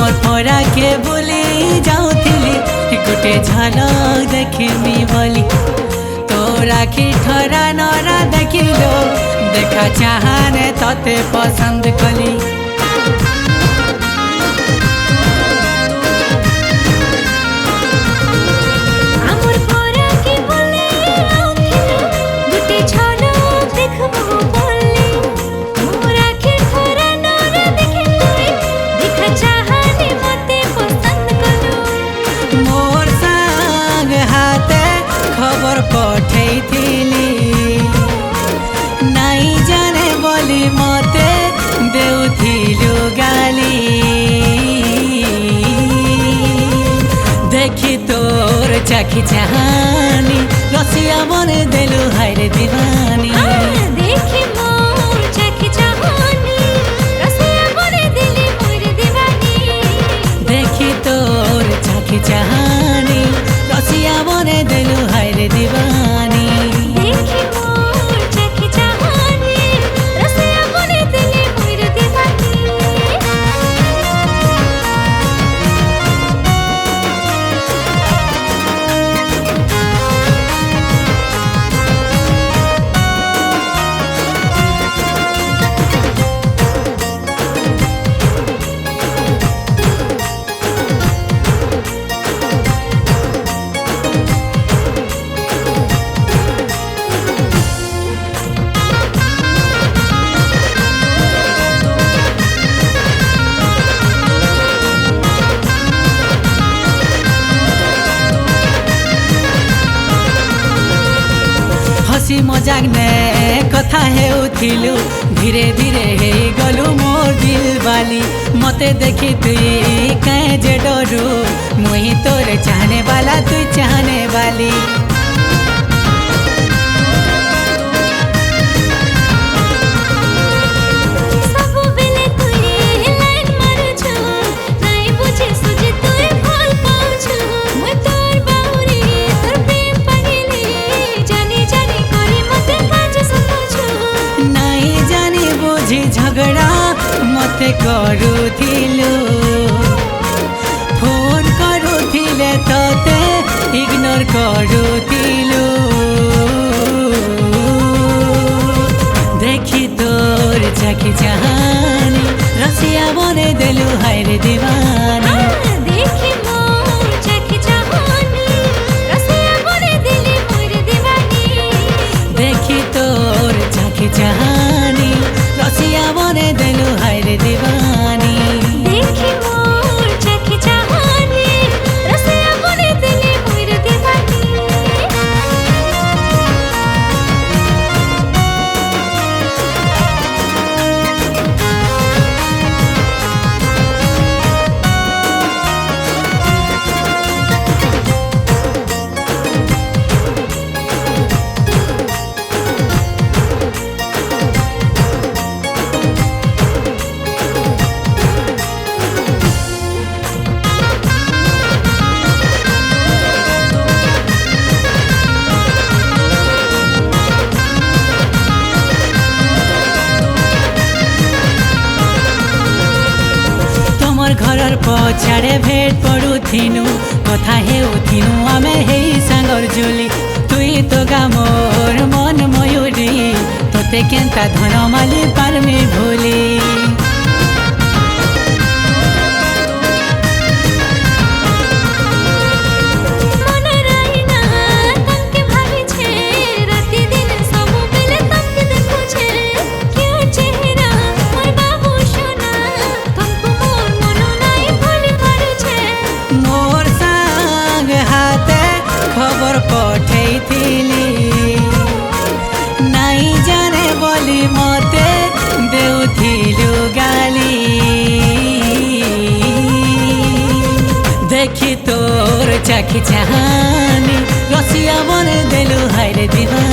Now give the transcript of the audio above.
मोर परा के बोली जाऊली गोटे झलक देखमी बोली तो राखी ठरा नरा देखिलो देखा चाहने तोते पसंद कली खबर पठेइथिली नाई जाने बोली मते देउथिलु गाली देखी तोर चाखी चाहानी रसिया बने देलु हायरे दीवानी देखी मोर चाखी चाहानी रसिया बने देली मोर दीवानी देखी तोर चाखी चाहानी रसिया बने देलु हायरे दीवानी देखी मोर चाखी चाहानी रसिया बने देली मोर दीवानी हसी मजाक ने कथा हेउथिलु धीरे धीरे हे गलु मोर दिल वाली मते देखी तुई कहे जे डरू मुही तोरे चाहने वाला तुई चाहने वाली झगड़ा मते करूथिलु फोन करूथिले तते इग्नोर करूथिलु देखी तोर चाखी चाहानी रसिया बने देलु हायरे दीवानी देखी मोर चाखी चाहानी रसिया बने देली मोर दीवानी देखी तोर चाखी चाहानी रसिया बने देलु हायरे दीवानी देखी मोर चाखी चाहानी रसिया बने देली मोर दीवानी घरर पछाड़े भेट पड़ुथिनु कथा हेउथिनु आमे हेई सांगर जुली तुई तो गामोर मन मयूरी तोते केंता धनमाली पारमी भूली खबर पठेइथिली नाई जाने बोली मते देउथिलु गाली देखी तोर चाखी चाहानी रसिया बने देलु हायरे दीवानी।